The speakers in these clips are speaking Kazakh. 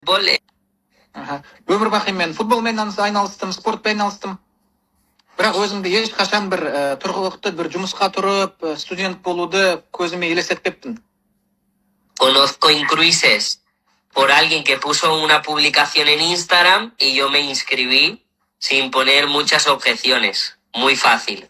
fútbol. Өмір бақи мен футболмен айналыстым, спортпен айналыстым. Бірақ өзімді ешқашан бір тұрғылықты бір жұмысқа тұрып, студент болуды көзіме елестетпеппін. Conozco incruises por alguien que puso una publicación en Instagram y yo me inscribí sin poner muchas objeciones. Muy fácil.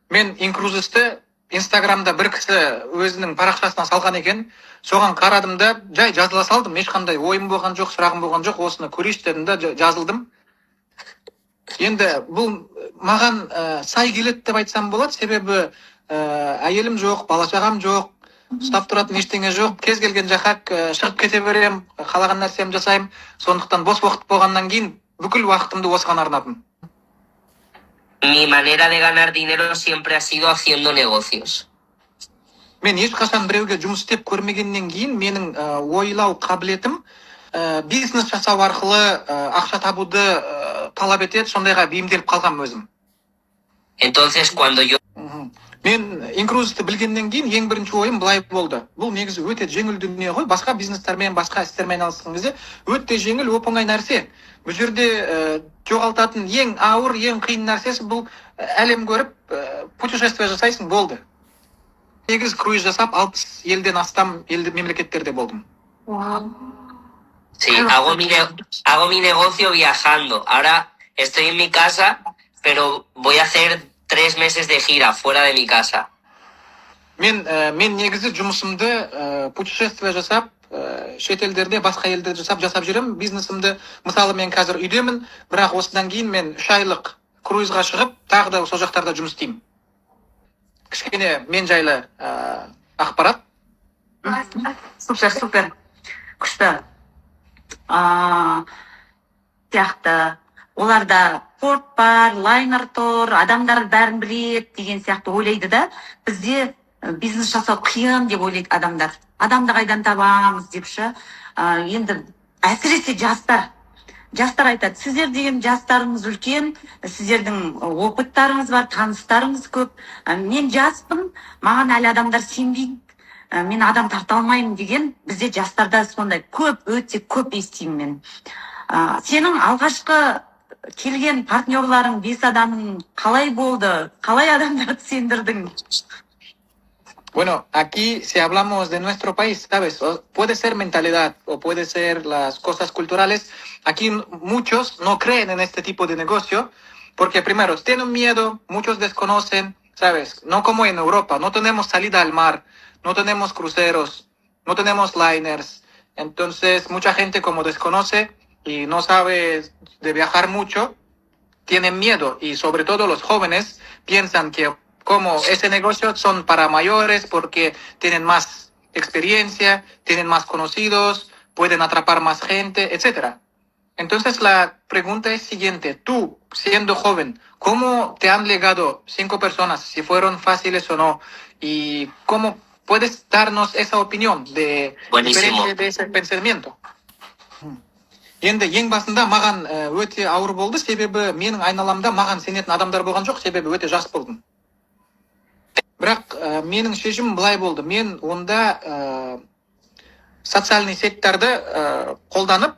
Мен инкрузисті Инстаграмда бір кісі өзінің парақшасына салған екен. Соған қарадым да, жай жазыла салдым. Ешқандай ойым болған жоқ, сұрағым болған жоқ. Осыны көрейінші дедім да, жазылдым. Енді бұл маған сай келеді деп айтсам болады, себебі әйелім жоқ, бала-шағам жоқ, ұстап тұратын ештеңе жоқ. Кез келген жаққа шығып кете берем, қалаған нәрсемді жасаймын. Сондықтан бос уақыт болғаннан кейін бүкіл уақытымды осыған арнадым. Mi manera de ganar dinero siempre ha sido haciendo negocios. Мен ешқашан біреуге жұмыс істеп көрмегеннен кейін менің ойлау қабілетім бизнес жасау арқылы ақша табуды талап етеді, сондайға бейімделіп қалғам өзім. Entonces, cuando yo Мен инкрузисті білгеннен кейін ең бірінші ойым былай болды. Бұл негізі өте жеңіл дүние ғой. Басқа бизнестермен, басқа істермен айналысқан кезде өте жеңіл, оп-оңай нәрсе. Бұл жерде жоғалтатын ең ауыр, ең қиын нәрсесі бұл әлем көріп, путешествие жасайсың, болды. 8 круиз жасап, 60 елден астам мемлекеттерде болдым. Sí, hago mi negocio viajando. Ahora estoy en mi casa, pero voy a hacer 3 meses de gira fuera de mi casa. Мен негізі жұмысымды путешествие жасап, шетелдерде, басқа елдерде жасап жүрем. Бизнесімді, мысалы мен қазір үйдемін, бірақ осыдан кейін мен 3 айлық круизға шығып, тағы да сол жақтарда жұмыс істеймін. Кішкене мен жайлы ақпарат. Супер. Күшті. Сияқты. Оларда порт бар, лайнер тұр, адамдар бәрін біледі деген сияқты ойлайды да. Бізде бизнес жасау қиын деп ойлайды адамдар. Адамды қайдан табамыз депші. Енді әсіресе жастар айтады, сіздер деген жастарыңыз үлкен, сіздердің опыттарыңыз бар, таныстарыңыз көп. Мен жаспын, маған әлі адамдар сенбейді, мен адам тарта алмаймын деген бізде жастарда сондай өте көп естимін мен. Сенің алғашқы келген партнерларың 5 адамың қалай болды? Қалай адамдарды сендірдің? Bueno, aquí si hablamos de nuestro país, ¿sabes? Puede ser mentalidad o puede ser las cosas culturales. Aquí muchos no creen en este tipo de negocio porque primero tienen miedo, muchos desconocen, ¿sabes? No como en Europa, no tenemos salida al mar, no tenemos cruceros, no tenemos liners. Entonces mucha gente como desconoce y no sabe de viajar mucho, tienen miedo y sobre todo los jóvenes piensan que como ese negocio son para mayores porque tienen más experiencia, tienen más conocidos, pueden atrapar más gente, etc. Entonces la pregunta es siguiente, tú siendo joven, ¿cómo te han llegado 5 personas, si fueron fáciles o no? ¿Y cómo puedes darnos esa opinión de diferente de ese pensamiento? Енді ең басында маған өте ауыр болды, себебі менің айналамда маған сенетін адамдар болған жоқ, себебі өте жас болдым. Бірақ менің шешімім былай болды. Мен онда социальный сеттарды қолданып,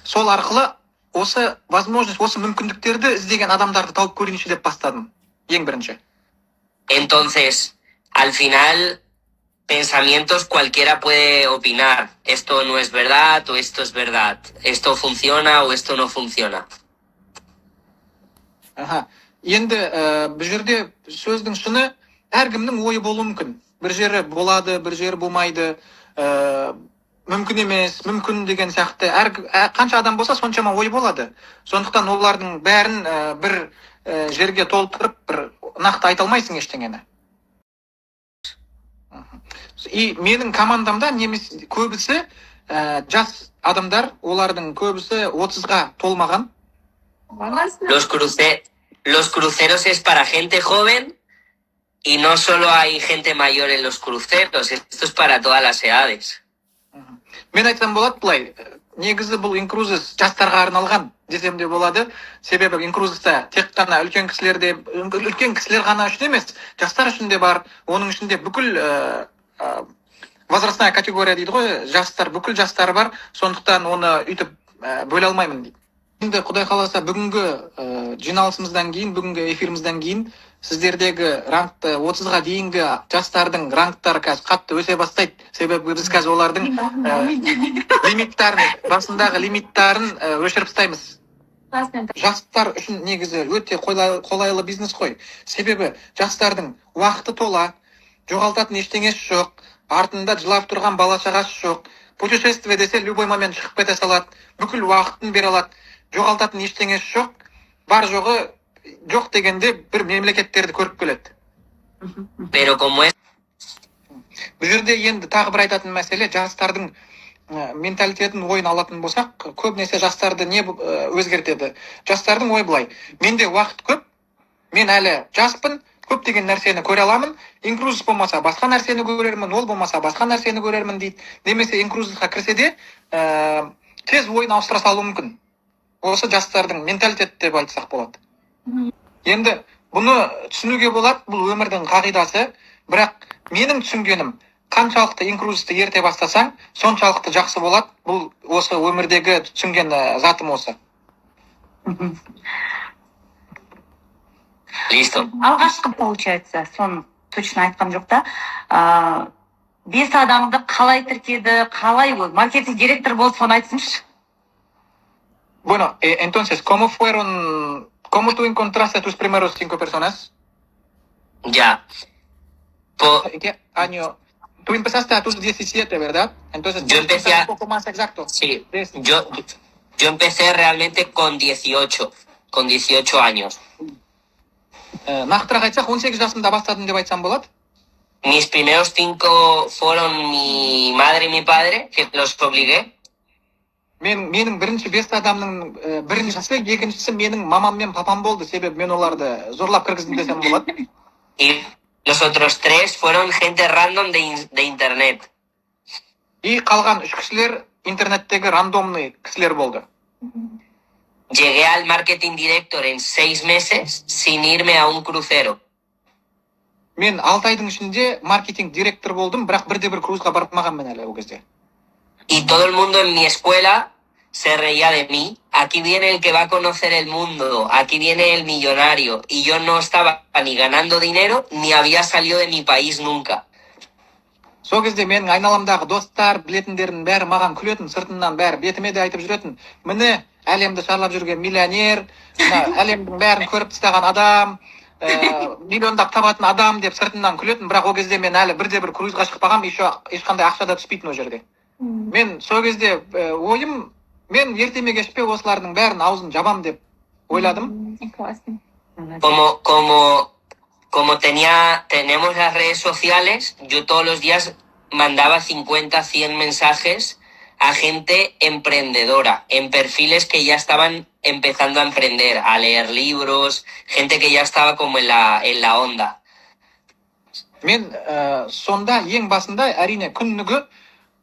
сол арқылы осы возможность, осы мүмкіндіктерді іздеген адамдарды тауып көрейінші деп бастадым. Ең бірінші. Entonces, al final, pensamientos cualquiera puede opinar. Esto no es verdad o esto es verdad. Esto funciona o esto no funciona. Енді бұл жерде сөздің шыны әркімнің ойы болуы мүмкін. Бір жері болады, бір жері болмайды. Мүмкін емес, мүмкін деген сияқты. Қанша адам болса, соншама ой болады. Сондықтан олардың бәрін бір жерге толтырып, бір нақты айта алмайсың ештеңені. И менің командамда көбісі жас адамдар, олардың көбісі 30-ға толмаған. Los cruceros es para gente joven y no solo hay gente mayor en los cruceros, esto es para todas las edades. Мен айтсам болады былай, негізі бұл инкрузис жастарға арналған десем де болады. Себебі инкрузиста тек қана үлкен кісілер ғана үшін емес, жастар үшін де бар. Оның ішінде бүкіл возрастная категория дейді ғой, жастар, бүкіл жастар бар, сондықтан оны үйтіп бөле алмаймын дейді. Енді Құдай қаласа бүгінгі жиналысымыздан кейін, бүгінгі эфирімізден кейін сіздердегі рангты 30-ға дейінгі жастардың рангтары қазір қатты өсе бастайды. Себебі біз қазір олардың лимиттарын, басындағы лимиттарын өшіріп тастаймыз. Жастар үшін негізі өте қолайлы бизнес қой. Себебі жастардың уақыты тола, жоғалтатын ештеңесі жоқ, артында жылап тұрған бала шағасы жоқ. Путешествие десе любой момент шығып кете салады, бүкіл уақытын бере алады. Жоғалтатын ештеңесі жоқ, бар жоғы жоқ дегенде бір мемлекеттерді көріп келеді. Pero como es Бұл жерде енді тағы бір айтатын мәселе, жастардың менталитетін ойын алатын болсақ, көбінесе жастарды не өзгертеді? Жастардың ой былай: менде уақыт көп, мен әлі жаспын, көптеген нәрсені көре аламын, инклюзив болмаса басқа нәрсені көрермін, ол болмаса басқа нәрсені көрермін дейді. Немесе инклюзивқа кірсе де тез ойын ауыстыра салуы мүмкін. Осы жастардың менталитеті деп айтсақ болады. Енді бұны түсінуге болады, бұл өмірдің қағидасы, бірақ менің түсінгенім, қаншалықты инклюзивті ерте бастасаң, соншалықты жақсы болады. Бұл осы өмірдегі түсінген затым осы. listo. Алғашқы получается, соны точно айтқан жоқ та. 5 адамды қалай тіркеді, қалай маркетинг директор болды, соны айтсыншы. Bueno, entonces, ¿cómo tú encontraste a tus primeros 5 personas? Ya. ¿En qué año? Tú empezaste a tus 17, ¿verdad? Entonces, Yo empecé un poco más exacto. Sí, yo empecé realmente con 18 años. Нақтырақ айтсақ, 18 жасымда бастадым деп айтсам болады. Mis primeros 5 fueron mi madre y mi padre, que los obligué. Менің бірінші 5 адамның біріншісі, екіншісі менің мамам мен папам болды, себебі мен оларды зорлап кіргіздім десем болады. Y los otros 3 fueron gente random de internet. И қалған 3 кісілер интернеттегі рандомный кісілер болды. Llegué al marketing director en 6 meses sin irme a un crucero. Мен 6 айдың ішінде маркетинг директор болдым, бірақ бірде-бір крузға бармағанмын әлі ол кезде. Y todo el mundo en mi escuela se reía de mí. Aquí viene el que va a conocer el mundo, aquí viene el millonario. Y yo no estaba ni ganando dinero, ni había salido de mi país nunca. Сол кезде менің айналамдағы достар, білетіндердің бәрі маған күлетін, сыртынан бәрі бетіме де айтып жүретін: міне, әлемді шарлап жүрген миллионер, әлемдің бәрін көріп тастаған адам, миллиондап табатын адам деп сыртынан күлетін, бірақ ол кезде мен әлі бірде-бір круизға шықпағам, ешқандай ақша да түспейтін ол жерде. Мен сол кезде ойым, мен ертеме кешпе осылардың бәрін аузын жабам деп ойладым. Como tenemos las redes sociales, yo todos los días mandaba 50, 100 mensajes a gente emprendedora, en perfiles que ya estaban empezando a emprender, a leer libros, gente que ya estaba como en la onda. Мен сонда ең басында әрине күнігі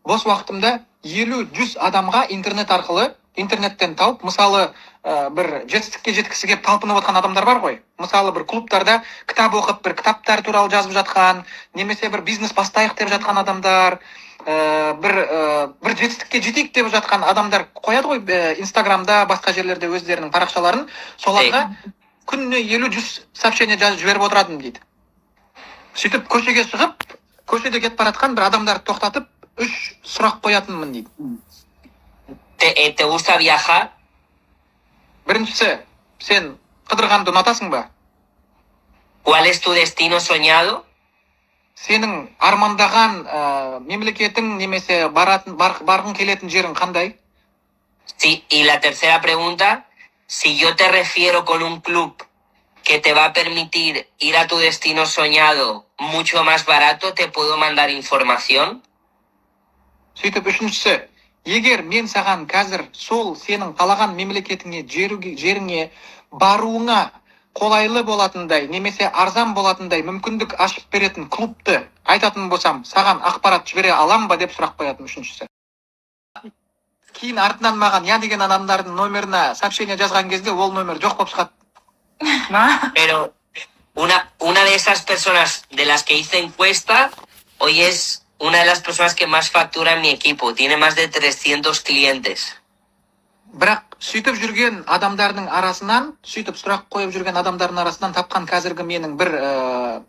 бос уақытымда 50-100 адамға интернет арқылы, интернеттен тауып, мысалы бір жетістікке жеткісі келіп талпынып отқан адамдар бар ғой. Мысалы бір клубтарда кітап оқып, бір кітаптар туралы жазып жатқан, немесе бір бизнес бастайық деп жатқан адамдар, бір жетістікке жетейік деп жатқан адамдар қояды ғой Инстаграмда, басқа жерлерде өздерінің парақшаларын. Соларға күніне 50-100 сообщение жазып жіберіп отырадым дейді. Сөйтіп көшеге шығып, көшеде кетіп баратқан бір адамдарды тоқтатып, 3 сұрақ қоятынмын дейді. ¿Te gusta viajar? Біріншісі, сен қыдырғанды ұнатасың ба? ¿Cuál es tu destino soñado? Сенің армандаған мемлекетің немесе барғың келетін жерің қандай? Sí, y la tercera pregunta, si yo te refiero con un club que te va a permitir ir a tu destino soñado mucho más barato, ¿te puedo mandar información? Сөйтіп үшіншісі, егер мен саған қазір сол сенің қалаған мемлекетіңе, жеріңе баруыңа қолайлы болатындай, немесе арзан болатындай мүмкіндік ашып беретін клубты айтатын болсам, саған ақпарат жібере алам ба деп сұрақ қоятын үшіншісі. Кейін артынан маған я деген адамдардың номеріне сообщение жазған кезде ол номер жоқ болып шығады. Pero una de esas personas de las que hice encuesta hoy es una de las personas que más factura en mi equipo. Tiene más de 300 clientes. Бірақ сөйтіп жүрген адамдардың арасынан, сөйтіп сұрақ қойып жүрген адамдардың арасынан тапқан қазіргі менің бір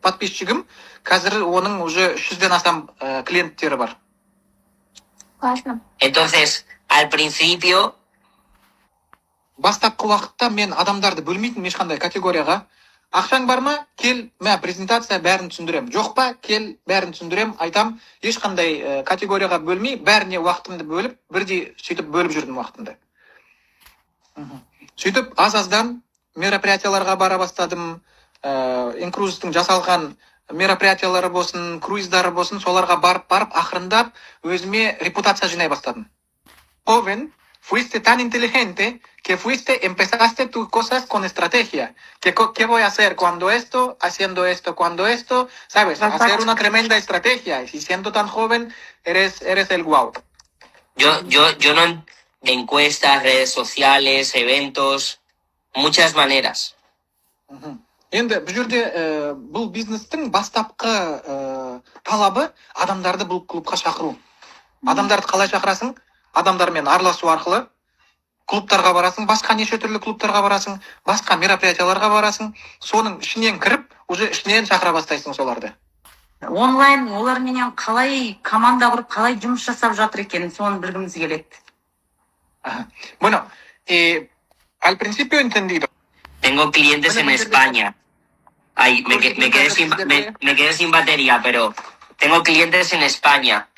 подписчигім, қазір оның уже 300-ден астам клиенттері бар. Классно. Entonces, al principio, Бастапқы уақытта мен адамдарды бөлмейтін ешқандай категорияға. Ақшаң бар ма? Кел, мә презентация бәрін түсіндірем. Жоқ па? Кел, бәрін түсіндірем. Айтам, ешқандай категорияға бөлмей, бәріне уақытымды бөліп, бірдей сөйтіп бөліп жүрдім уақытымды. Сөйтіп аз-аздан мероприятияларға бара бастадым. Инкрузтың жасалған мероприятиялары болсын, круиздары болсын, соларға барып ақырындап өзіме репутация жинай бастадым. Joven, fuiste tan inteligente que empezaste tus cosas con estrategia. ¿Qué voy a hacer cuando esto, haciendo esto, cuando esto? ¿Sabes? Hacer una tremenda estrategia. Y si siendo tan joven, eres el guau. yo no encuestas, redes sociales, eventos, muchas maneras. Енді бұл жерде бұл бизнестің бастапқы талабы адамдарды бұл клубқа шақыру. Адамдарды қалай шақырасың? Адамдармен араласу арқылы клубтарға барасың, басқа неше түрлі клубтарға барасың, басқа мероприятияларға барасың, соның ішінен кіріп, уже ішінен шақыра бастайсың соларды. Онлайн оларменен қалай команда құрып, қалай жұмыс жасап жатыр екен, соны білгіміз келеді. Bueno, al principio he entendido. Tengo clientes en España. Ay, me quedé sin batería, pero tengo clientes en España.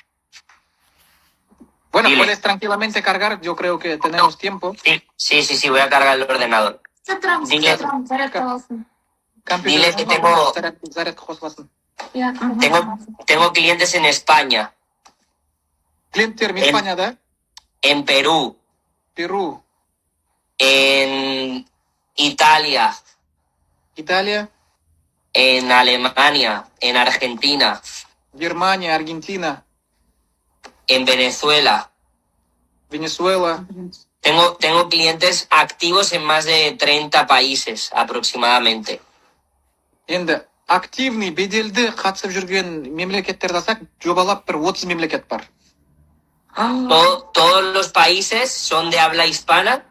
Bueno, Dile. puedes tranquilamente cargar, yo creo que tenemos tiempo. Sí, voy a cargar el ordenador. Dile. Dile que tengo clientes en España, Клиенттер En- Испанияда, en Perú, Перу, en Italia, Италия, en Alemania, en Argentina, Германия, Аргентина, en Venezuela. Венесуэла. Tengo clientes activos en más de 30 países aproximadamente. Енді активный, беделді қатысып жүрген мемлекеттерді алсақ, жобалап бір 30 мемлекет бар. Todos los países son de habla hispana,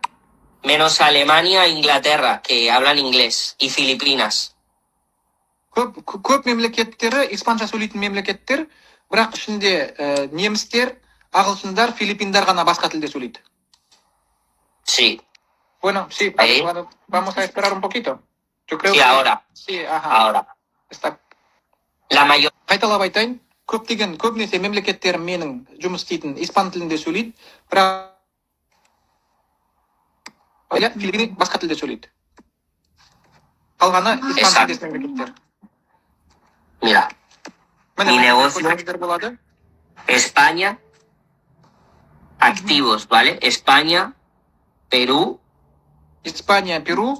menos Alemania e Inglaterra, que hablan inglés, y Filipinas. Көп мемлекеттері, испанша сөйлейтін мемлекеттер, бірақ ішінде немістер, ағылшындар, филиппиндар ғана басқа тілде сөйлейді. Sí, Bueno, sí, Ahí. bueno, vamos a esperar un poquito. Yo creo sí, que... ahora, Sí, ajá. ahora. Está. La mayor, Қайталап айтайын, көбінесе мемлекеттер менің жұмыс істейтін испан тілінде сөйлейді, бірақ Филиппин басқа тілде сөйлейді. Қалғаны испан Exacto. тілдес мемлекеттер. mira, Міне, Mi negocio. көрсетіңіздер болады. España, activos, ¿vale? España, Perú, Испания, Перу,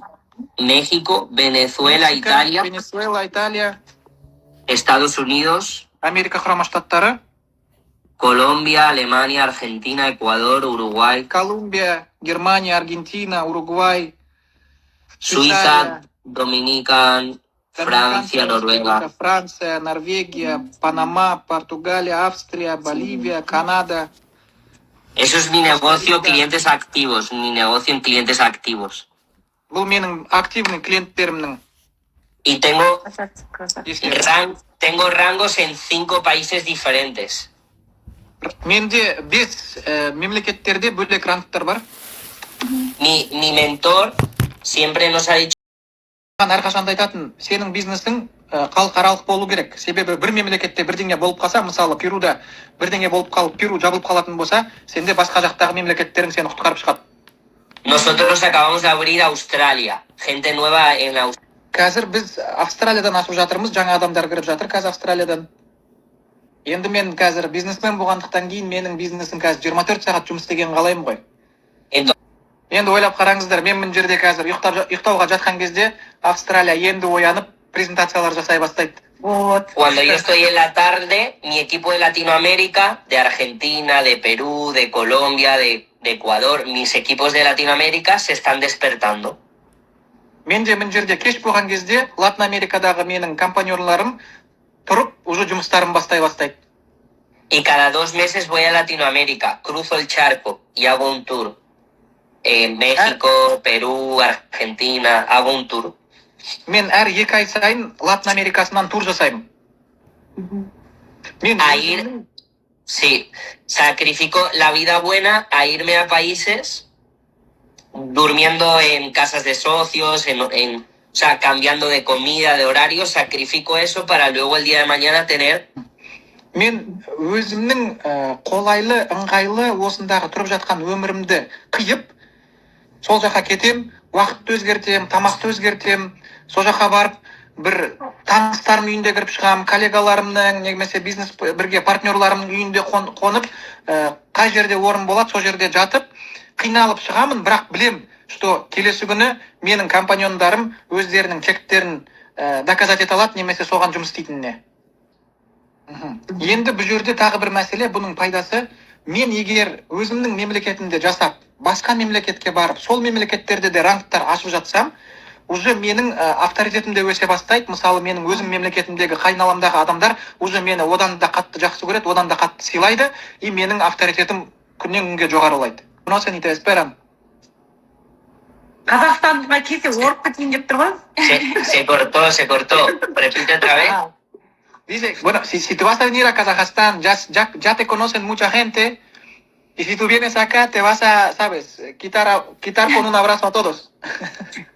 México, Venezuela, Мексика, Italia, Венесуэла, Италия, Estados Unidos, Америка құрама штаттары, Colombia, Alemania, Argentina, Ecuador, Uruguay, Колумбия, Германия, Аргентина, Уругвай, Suiza, Dominican, Francia, Noruega. Франция, Норвегия, Панама, Португалия, Австрия, Боливия, Канада. Eso es mi negocio, clientes activos, mi negocio en clientes activos. Бұл менің активный клиенттерімнің. Y tengo, Если- tengo rangos en 5 países diferentes. Менде 5 мемлекеттерде бөлек рангтар бар. Mi mentor siempre nos ha dicho Маған әрқашанда айтатын, сенің бизнесің халықаралық болу керек. Себебі бір мемлекетте бірдеңе болып қалса, мысалы Перуда бірдеңе болып қалып, Перу жабылып қалатын болса, сенде басқа жақтағы мемлекеттерің сені құтқарып шығады. nosotros acabamos de abrir Australia, gente nueva en Australia. Қазір біз Австралиядан ашып жатырмыз, жаңа адамдар кіріп жатыр қазір Австралиядан. Енді мен қазір бизнесмен болғандықтан кейін менің бизнесім қазір 24 сағат жұмыс істеген қалаймын ғой. Енді ойлап қараңыздар, мен мына жерде қазір ұйықтауға жатқан кезде Австралия енді оянып презентациялар жасай бастайды. Вот. Cuando yo estoy en la tarde, mi equipo de Latinoamérica, de Argentina, de Perú, de Colombia, de Ecuador, mis equipos de Latinoamérica se están despertando. Мен де мына жерде кеш болған кезде Латын Америкадағы менің компаньорларым тұрып, уже жұмыстарын бастай бастайды. Y cada 2 meses voy a Latinoamérica, cruzo el charco y hago un tour. México, Perú, Argentina, hago un tour. Мен әр 2 ай сайын Латын Америкасынан тур жасаймын. Мен A ir, sí, sacrifico la vida buena a irme a países durmiendo en casas de socios, o sea, cambiando de comida, de horario, sacrifico eso para luego el día de mañana tener. мен өзімнің қолайлы, ыңғайлы осындағы тұрып жатқан өмірімді қиып, сол жаққа кетем, уақытты өзгертем, тамақты өзгертем, сол жаққа барып, бір таныстарымның үйінде кіріп шығам, коллегаларымның, немесе бизнес бірге партнерларымның үйінде қонып, қай жерде орын болады, сол жерде жатып, қиналып шығамын, бірақ білем, что келесі күні менің компаньондарым өздерінің тектерін доказать ете алады, немесе соған жұмыс істейтініне. Енді бұл жерде тағы бір мәселе, бұның пайдасы, мен егер өзімнің мемлекетімде жасап, басқа мемлекетке барып, сол мемлекеттерде де рангтар ашып жатсам, уже менің авторитетім де өсе бастайды. Мысалы, менің өзім мемлекетімдегі қайналамдағы адамдар уже мені одан да қатты жақсы көреді, одан да қатты сыйлайды, и менің авторитетім күннен күнге жоғарылайды. No sé ni te esperan. Қазақстанға келсе орып кетейін деп тұр ғой. Se cortó. Repite otra vez. Dice, bueno, si tú vas a venir a Kazajstán, ya te conocen mucha gente, y si tú vienes acá, te vas a, ¿sabes? Quitar con un abrazo a todos.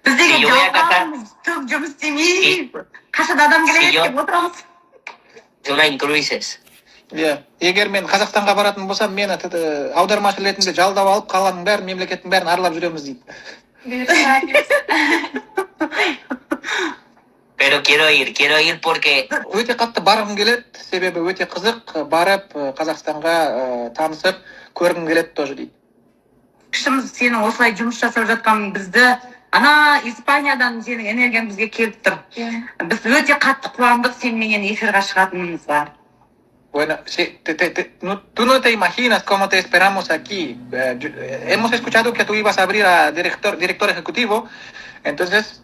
Біз деген Si yo voy a Qatar, көп жұмыс істемей, қашан адам келеді деп отырамыз. una cruises. Иә. Егер мен Қазақстанға баратын болсам, мені аудармашы ретінде жалдап алып, қаланың бәрін, мемлекеттің бәрін аралап жүреміз дейді. Pero quiero ir porque Өте қатты барғым келеді, себебі өте қызық, барып Қазақстанға танысып, көргім келеді тоже дейді. Кішіміз сенің осылай жұмыс жасап жатқан бізді, ана Испаниядан сенің энергияң бізге келіп тұр. Біз өте қатты қуандық сеніменен эфирға шығатынымызға. Bueno, sí, tú no te imaginas cómo te esperamos aquí. Hemos escuchado que tú ibas a abrir a director ejecutivo, entonces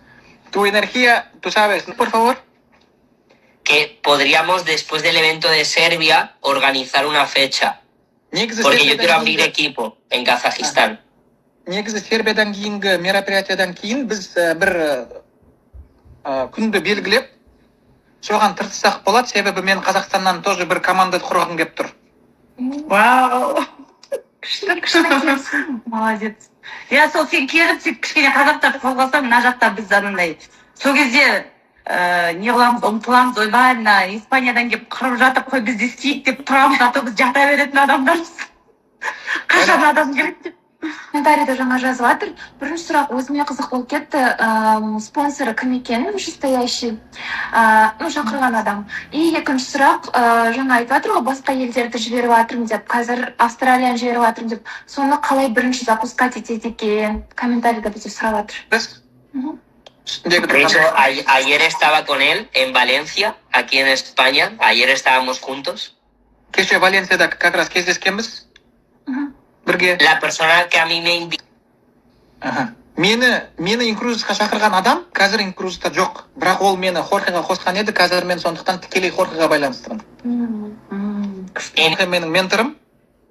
tu energía, tú sabes, por favor. que podríamos después del evento de Serbia organizar una fecha. Porque yo quiero abrir equipo en Kazajistán. Негізі Сербиядан кейінгі мероприятиядан кейін біз бір күнді белгілеп, соған тыртыссақ болады, себебі мен Қазақстаннан тоже бір команда құрғым келіп тұр. Вау! Молодец. Я сол сен келіп, сен кішкене қазақтарды қозғасаң, мына жақта біз анандай. Сол кезде не қыламыз, ұмтыламыз, ойбай, мына Испаниядан келіп қырып жатып, қой біз де істейік деп тұрамыз, а то біз жата беретін адамдармыз. Қашан адам керек деп. Комментарийде жаңа жазып жатыр. Бірінші сұрақ өзіме қызық болып кетті. Спонсоры кім екен, вышестоящий, шақырған адам. И екінші сұрақ, жаңа айтып жатыр ғой, басқа елдерді жіберіп жатырмын деп, қазір Австралияны жіберіп жатырмын деп, соны қалай бірінші запускать етеді екен? Комментарийде бізде сұрап жатыр. De hecho, ayer estaba con él en Valencia, aquí en España. Ayer estábamos juntos. Кеше Валенсияда как раз кездескенбіз. Бірге. La persona que a mí me invitó. Мені инкрузисқа шақырған адам қазір инкрузиста жоқ. Бірақ ол мені Хорхеға қосқан еді, қазір мен сондықтан тікелей Хорхеға байланыстырмын. Менің менторым.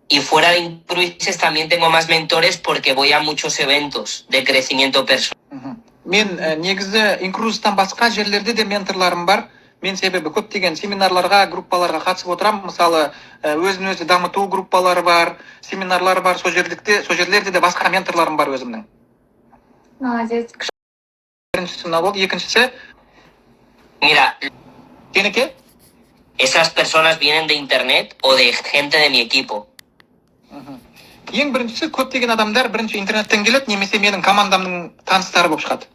Y fuera de Incruises también tengo más mentores porque voy a muchos eventos de crecimiento personal. Мен негізі инкрузистан басқа жерлерде де менторларым бар. Мен себебі көптеген семинарларға, группаларға қатысып отырамын. Мысалы, өзін-өзі дамыту группалары бар, семинарлары бар, сол жерлерде де басқа менторларым бар өзімнің. Молодец. Біріншісі мына болды, екіншісі. Mira, Сенікі? esas personas vienen de internet o de gente de mi equipo. Ең біріншісі көптеген адамдар бірінші интернеттен келеді, немесе менің командамның таныстары болып шығады.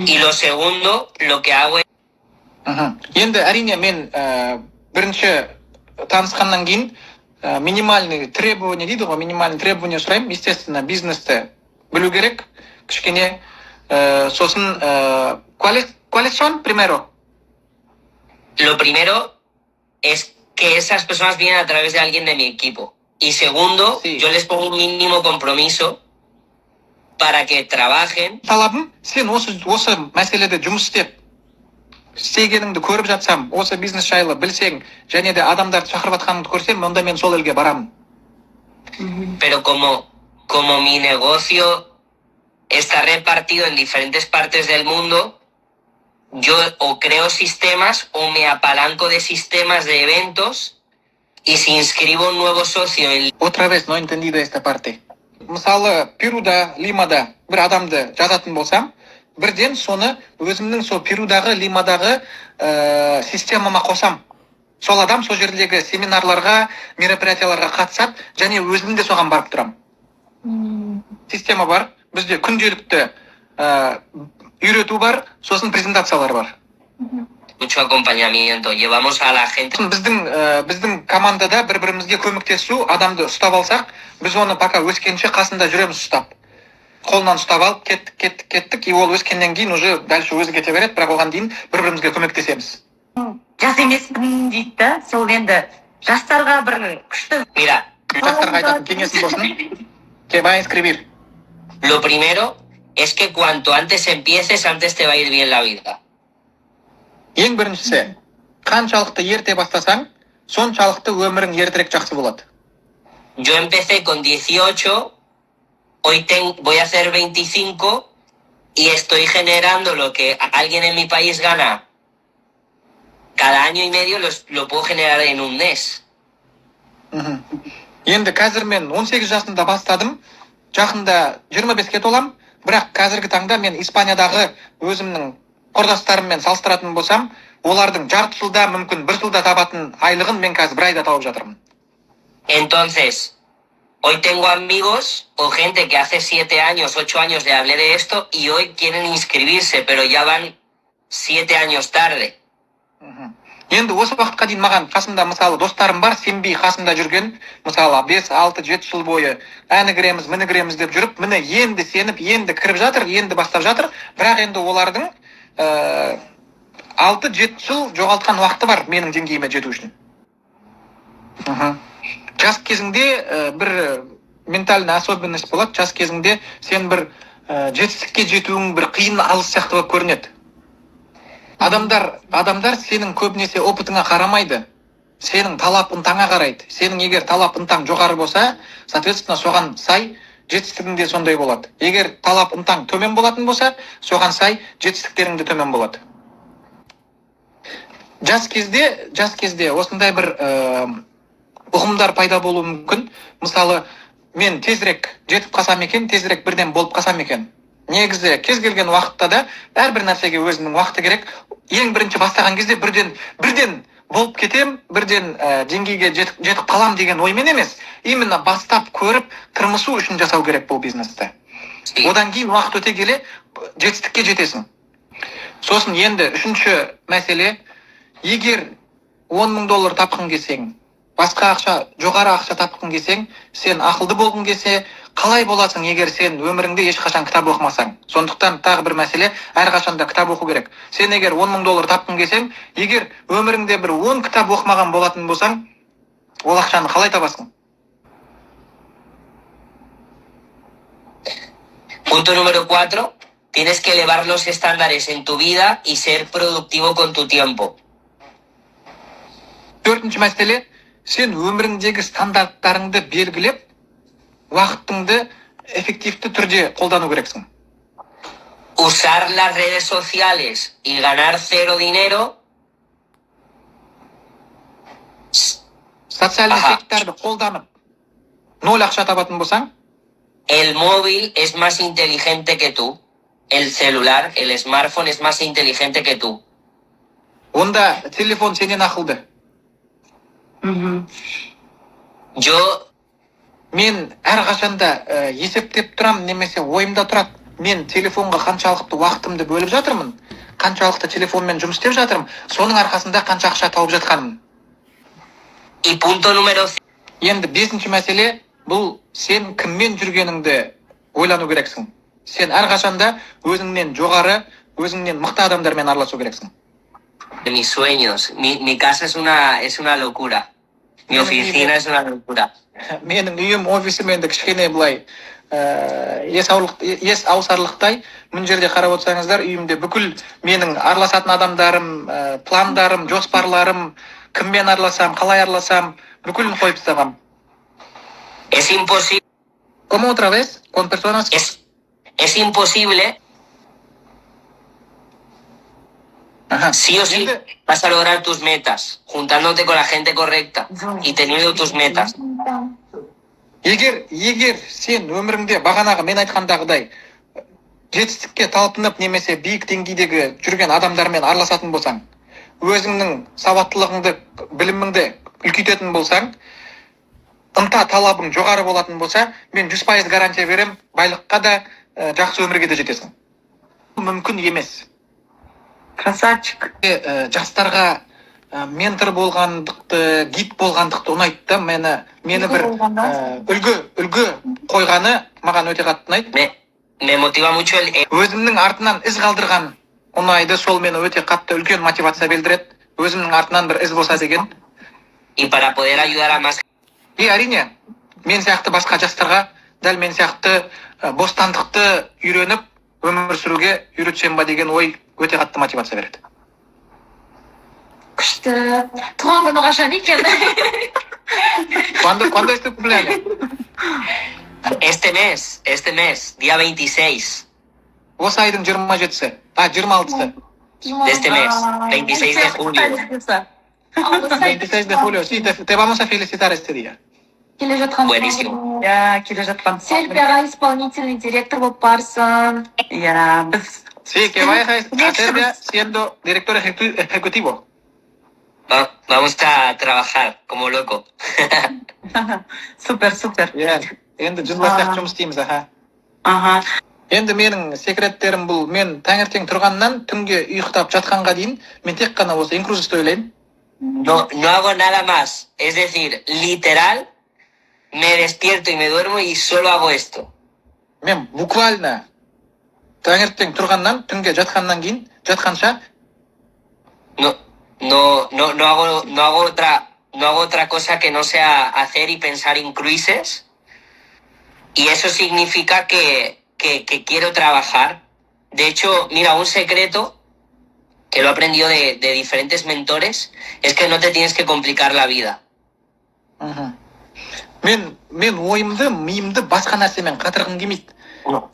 Y lo segundo, lo que hago es Енді әрине мен бірінші танысқаннан кейін минимальный требование дейді ғой, минимальный требование сұраймын. Естественно, бизнесті білу керек, кішкене сосын ¿cuáles son primero? Lo primero es que esas personas vienen a través de alguien de mi equipo. Y segundo, Sí. yo les pongo un mínimo compromiso para que trabajen. Талабым, сен осы мәселеде жұмыс істеп, істегеніңді көріп жатсам, осы бизнес жайлы білсең, және де адамдарды шақырып жатқаныңды көрсем, онда мен сол елге барамын. Pero como mi negocio está repartido en diferentes partes del mundo, yo o creo sistemas o me apalanco de sistemas de eventos y si inscribo un nuevo socio en... Otra vez, no he entendido esta parte. Мысалы, Перуда, Лимада бір адамды жазатын болсам, бірден соны өзімнің сол Перудағы, Лимадағы системама қосам. Сол адам сол жердегі семинарларға, мероприятияларға қатысады, және өзім де соған барып тұрам. Система бар, бізде күнделікті үйрету бар, сосын презентациялар бар. Mucho acompañamiento. Llevamos a la gente... Біздің командада бір-бірімізге көмектесу, адамды ұстап алсақ, біз оны пока өскенше қасында жүреміз ұстап. Қолынан ұстап алып, кеттік, и ол өскеннен кейін уже дальше өзі кете береді, бірақ оған дейін бір-бірімізге көмектесеміз. Жас емеспін дейді да, сол енді жастарға бір күшті. Mira, Жастарға айтатын кеңесім болсын. Que va a inscribir. lo primero es que cuanto antes empieces, antes te va a ir bien la vida. Ең біріншісі, қаншалықты ерте бастасаң, соншалықты өмірің ертерек жақсы болады. Yo empecé con 18, hoy voy a hacer 25 y estoy generando lo que alguien en mi país gana cada año y medio, lo puedo generar en un mes. Енді қазір мен 18 жасында бастадым, жақында 25-ке толам, бірақ қазіргі таңда мен Испаниядағы өзімнің құрдастарыммен салыстыратын болсам, олардың жарты жылда, мүмкін бір жылда табатын айлығын мен қазір бір айда тауып жатырмын. Entonces, hoy tengo amigos o gente que hace 7 años, 8 años le hablé de esto y hoy quieren inscribirse, pero ya van 7 años tarde. Енді осы уақытқа дейін маған қасымда мысалы достарым бар, сенбей қасымда жүрген, мысалы 5, 6, 7 жыл бойы әні кіреміз, міні кіреміз деп жүріп, міне енді сеніп, енді кіріп жатыр, енді бастап жатыр, бірақ енді олардың 6-7 жыл жоғалтқан уақыты бар менің деңгейіме жету үшін. Жас кезіңде бір ментальный особенность болады, жас кезіңде сен бір жетістікке жетуің бір қиын алыс сияқты болып көрінеді. Адамдар сенің көбінесе опытыңа қарамайды, сенің талап ынтаңа қарайды. Сенің егер талап ынтаң жоғары болса, соответственно, соған сай жетістігің де сондай болады. Егер талап ынтаң төмен болатын болса, соған сай жетістіктерің де төмен болады. Жас кезде осындай бір ұғымдар пайда болуы мүмкін. Мысалы, мен тезірек жетіп қалсам екен, тезірек бірден болып қалсам екен. Негізі кез келген уақытта да әрбір нәрсеге өзінің уақыты керек. Ең бірінші бастаған кезде бірден болып кетем, бірден деңгейге жетіп қалам деген оймен емес. Именно бастап көріп, тырмысу үшін жасау керек бұл бизнесті. Одан кейін уақыт өте келе жетістікке жетесің. Сосын енді үшінші мәселе, егер $10,000 тапқың келсең, басқа ақша, жоғары ақша тапқың келсең, сен ақылды болғың келсе, қалай боласың егер сен өміріңде ешқашан кітап оқымасаң? Сондықтан тағы бір мәселе, әрқашанда кітап оқу керек. Сен егер $10,000 тапқың келсең, егер өміріңде бір 10 кітап оқымаған болатын болсаң, ол ақшаны қалай табасың? Punto número 4. Tienes que elevar los estándares en tu vida y ser productivo con tu tiempo. Төртінші мәселе, сен өміріңдегі стандарттарыңды белгілеп, уақытыңды эффективті түрде қолдану керексің. Usar las redes sociales y ganar cero dinero. Социальный сеттарды қолданып, 0 ақша табатын болсаң, El móvil es más inteligente que tú. El celular, el smartphone es más inteligente que tú. онда телефон сенен ақылды. Мен әрқашанда есептеп тұрам, немесе ойымда тұрады. Мен телефонға қаншалықты уақытымды бөліп жатырмын, қаншалықты телефонмен жұмыс істеп жатырмын, соның арқасында қанша ақша тауып жатқаным. Y punto número 5. Енді 5-ші мәселе, бұл сен кіммен жүргеніңді ойлану керексің. Сен әрқашанда өзіңнен жоғары, өзіңнен мықты адамдармен араласу керексің. Mis sueños. Mi casa es una locura. Mi oficina es una locura. Менің үйім, офисім енді кішкене былай ес аусарлықтай мына жерде қарап отырсаңыздар, үйімде бүкіл менің араласатын адамдарым, пландарым, жоспарларым, кіммен араласам, қалай араласам, бүкілін қойып тастағам. Es imposible, ¿Cómo otra vez? Con personas. es imposible, Ajá. sí o sí vas a lograr tus metas, juntándote con la gente correcta y teniendo tus metas. егер сен өміріңде бағанағы мен айтқандағыдай жетістікке талпынып немесе биік деңгейдегі жүрген адамдармен араласатын болсаң, өзіңнің сауаттылығыңды, біліміңді үлкейтетін болсаң, ынта талабың жоғары болатын болса, мен 100% гарантия берем, байлыққа да, жақсы өмірге де жетесің. Мүмкін емес. Красавчик. Жастарға ментор болғандықты, гид болғандықты ұнайды да, мені бір үлгі қойғаны маған өте қатты ұнайды. Me motiva mucho Өзімнің артынан із қалдырған ұнайды, сол мені өте қатты үлкен мотивация білдіреді. Өзімнің артынан бір із болса деген. y para poder ayudar a más. Әрине, мен сияқты басқа жастарға, дәл мен сияқты бостандықты үйреніп, өмір сүруге үйретсем ба деген ой өте қатты мотивация береді. Күшті. Туған күні қашан екен? ¿Cuándo es tu cumpleaños? Este mes, día 26 Осы айдың 27-сі. 26-сы. de este mes, 26 de julio. 26 de julio. Sí, te vamos a felicitar este día. Келе жатқан. Buenísimo. Иә, келе жатқан. Селфи аға исполнительный директор болып барсың. Иә, біз. Sí, que vayas a Serbia siendo director ejecutivo. Vamos a trabajar como loco. Супер. Иә. Енді жұмыстақ жұмыс істейміз, аха. Аха. Енді менің секреттерім бұл, мен таңертең тұрғаннан түнге ұйықтап жатқанға дейін, мен тек қана осы инкрузисті ойлаймын. No hago nada más. Es decir, literal, me despierto y me duermo y solo hago esto. Мен буквально таңертең тұрғаннан түнге жатқанша No hago otra cosa que no sea hacer y pensar en cruises. Y eso significa que quiero trabajar. De hecho, mira, un secreto que lo he aprendido de diferentes mentores es que no te tienes que complicar la vida. Мен ойымды, миымды басқа нәрсемен қатырғым келмейді.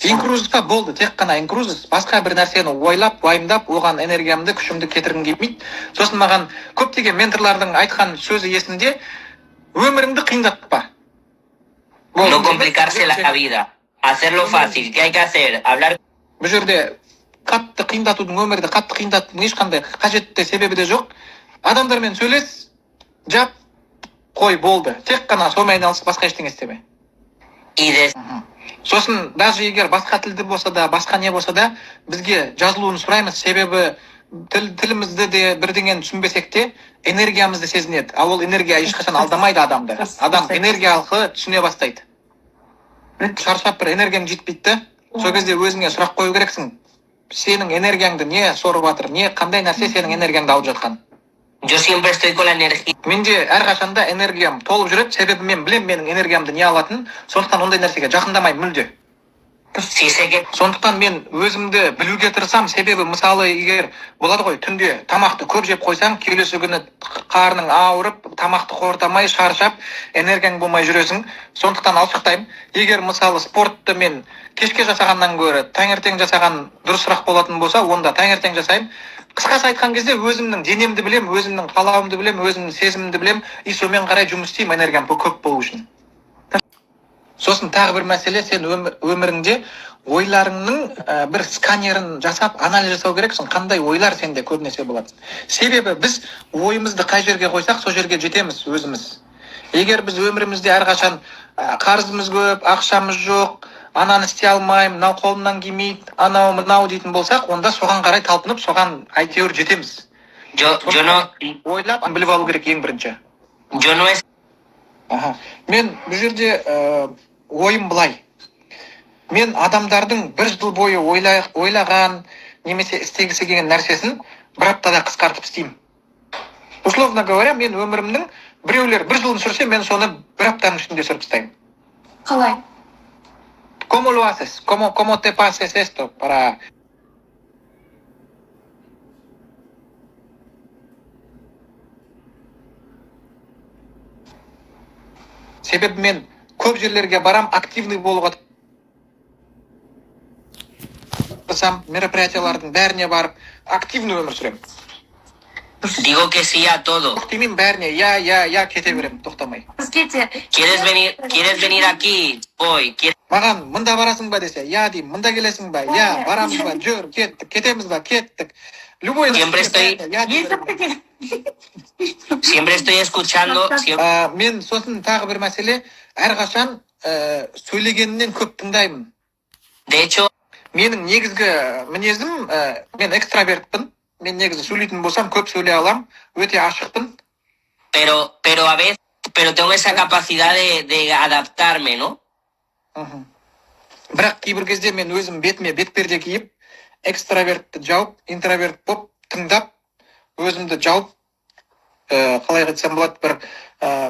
Инкрузисқа болды, тек қана инкрузис, басқа бір нәрсені ойлап, уайымдап, оған энергиямды, күшімді кетіргім келмейді. Сосын маған көптеген менторлардың айтқан сөзі есінде, өміріңді қиындатпа. No complicarse la vida. Hacerlo fácil. ¿Qué hay que hacer? Hablar. Бұл жерде қатты қиындатудың, өмірді қатты қиындатудың ешқандай қажетті себебі де жоқ. Адамдармен сөйлес, жап, қой, болды. Тек қана сонымен айналысып, басқа ештеңе істеме. Сосын даже егер басқа тілді болса да, басқа не болса да, бізге жазылуын сұраймыз, себебі тілімізді де бірдеңені түсінбесек те, энергиямызды сезінеді. Ал ол энергия ешқашан алдамайды адамды. Адам энергия арқылы түсіне бастайды. Шаршап бір энергияң жетпейді, сол кезде өзіңе сұрақ қою керексің. Сенің энергияңды не сорып жатыр, не қандай нәрсе сенің энергияңды алып жатқан? Yo siempre estoy con la energía. Менде әрқашанда энергиям толып жүреді, себебі мен білем менің энергиямды не алатын, сондықтан ондай нәрсеге жақындамай мүлде. Сондықтан мен өзімді білуге тырысам, себебі мысалы егер болады ғой, түнде тамақты көп жеп қойсаң, келесі күні қарның ауырып, тамақты қорытамай, шаршап, энергияң болмай жүресің. Сондықтан алшақтаймын. Егер мысалы спортты мен кешке жасағаннан гөрі таңертең жасаған дұрысырақ болатын болса, онда таңертең жасаймын. Қысқасы айтқан кезде өзімнің денемді білем, өзімнің қалауымды білем, өзімнің сезімімді білем, и сонымен қарай жұмыс істеймін энергиям көп болу үшін. Сосын тағы бір мәселе, сен өміріңде ойларыңның бір сканерін жасап, анализ жасау керексің, қандай ойлар сенде көбінесе болады. Себебі біз ойымызды қай жерге қойсақ, сол жерге жетеміз өзіміз. Егер біз өмірімізде әрқашан қарызымыз көп, ақшамыз жоқ, ананы істей алмаймын, мынау қолымнан келмейді, анау мынау дейтін болсақ, онда соған қарай талпынып, соған әйтеуір жетеміз. Ойлап, біліп алу керек ең бірінші. Мен бұл жерде ойым былай. Мен адамдардың бір жыл бойы ойлаған, немесе істегісі келген нәрсесін бір аптада қысқартып істеймін. Условно говоря, мен өмірімнің біреулер бір жылын сүрсе, мен соны бір аптаның ішінде сүріп тастаймын. Қалай? ¿Cómo lo haces? ¿Cómo te pases esto para... Себебі мен көп жерлерге барам, активный болуға тырысам, мероприятиялардың бәріне барып, активный өмір сүремін. Digo que sí a todo. Тоқтаймын бәріне, я кете беремін, тоқтамай. Бізге де ¿Quieres venir aquí? Voy. Маған мында барасың ба десе, я деймін, мында келесің ба, я, барамыз ба, жүр, кеттік, кетеміз ба, кеттік. Любой... Siempre estoy escuchando. Мен сосын тағы бір мәселе, әрқашан сөйлегенінен көп тыңдаймын. De hecho, Менің негізгі мінезім, мен экстравертпін. Мен негізі сөйлейтін болсам, көп сөйлей алам, өте ашықпын. pero tengo esa capacidad de adaptarme, ¿no? Бірақ кейбір кезде мен өзім бетіме бетперде киіп, экстравертті жауып, интроверт боп, тыңдап, өзімді жауып, қалай айтсам болады, бір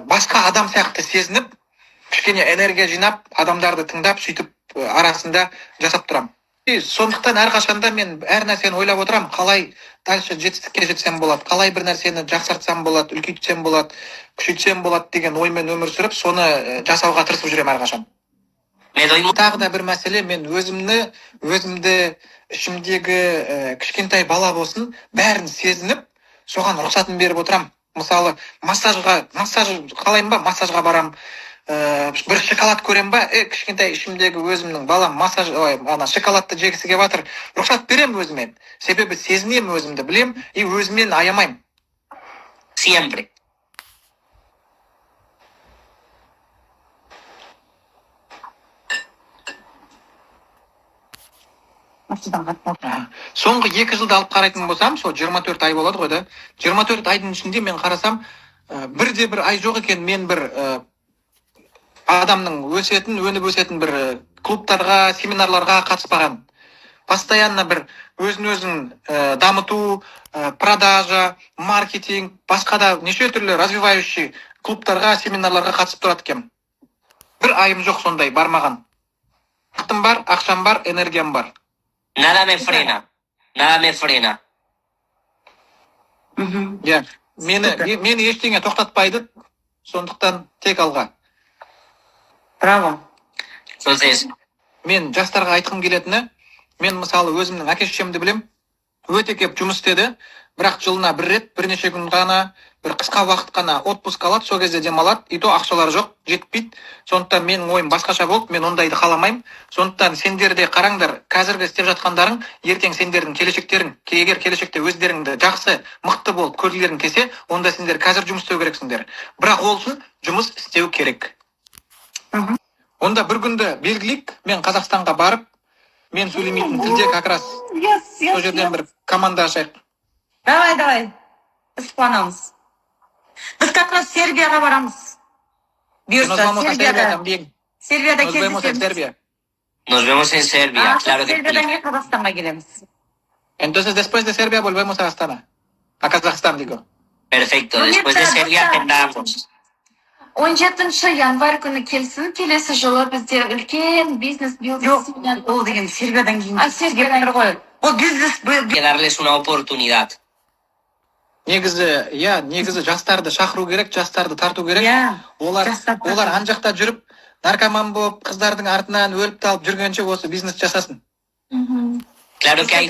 басқа адам сияқты сезініп, кішкене энергия жинап, адамдарды тыңдап, сөйтіп арасында жасап тұрам. Сондықтан әрқашанда мен әр нәрсені ойлап отырам, қалай дальше жетістікке жетсем болады, қалай бір нәрсені жақсартсам болады, үлкейтсем болады, күшейтсем болады деген оймен өмір сүріп, соны жасауға тырысып жүремін әрқашан. Тағы да бір мәселе, мен өзімді ішімдегі кішкентай бала болсын, бәрін сезініп, соған рұқсатын беріп отырам. Мысалы, массаж қалайым ба, массажға барам, бір шоколад көрем ба, кішкентай ішімдегі өзімнің балам шоколадты жегісі келіп жатыр, рұқсат берем өзімен. Себебі сезінем өзімді, білем, и өзімен аямайм. Siempre. Соңғы 2 жылда алып қарайтын болсам, сол 24 ай болады ғой да. 24 айдың ішінде мен қарасам, бірде-бір ай жоқ екен, мен бір адамның өніп өсетін бір клубтарға, семинарларға қатыспаған. Постоянно бір өзін дамыту, продажа, маркетинг, басқа да неше түрлі развивающий клубтарға, семинарларға қатысып тұрады екен. Бір айым жоқ сондай, бармаған. Вақытым бар, ақшам бар, энергиям бар. Nada me frena. Nada me frena. Мені ештеңе тоқтатпайды, сондықтан тек алға. Браво. Entonces, Мен жастарға айтқым келетіні, мен мысалы өзімнің әке-шешемді білем, өте кеп жұмыс істеді, бірақ жылына бір рет, бірнеше күн ғана, бір қысқа уақыт қана отпуск алады, сол кезде демалады, и то ақшалары жоқ, жетпейді. Сондықтан менің ойым басқаша болды, мен ондайды қаламаймын. Сондықтан сендер де қараңдар, қазіргі істеп жатқандарың, ертең сендердің келешектерің, егер келешекте өздеріңді жақсы, мықты болып көргілерің келсе, онда сендер қазір жұмыс істеу керексіңдер. Бірақ ол үшін жұмыс істеу керек. Онда бір күнді белгілейік, мен Қазақстанға барып, мен сөйлемейтін тілде как раз сол жерден бір команда ашайық. Давай. Біз қуанамыз. Біз как раз Сербияға барамыз. Бұйырса, Сербияда кездесеміз. nos vemos en Serbia, claro que sí. Сербиядан Қазақстанға келеміз. Entonces, después de Serbia, volvemos a Astana. A Kazajstан, digo. Perfecto, después de Serbia agendamos. 17 январь күні келсін, келесі жылы бізде үлкен бизнес билдинг. Ол деген Сербиядан кейін. Сербиядан ғой. Ол бизнес Hay que darles una oportunidad. Негізі жастарды шақыру керек, жастарды тарту керек. Олар ан жақта жүріп, наркоман болып, қыздардың артынан өліп талып жүргенше осы бизнес жасасын. Claro que hay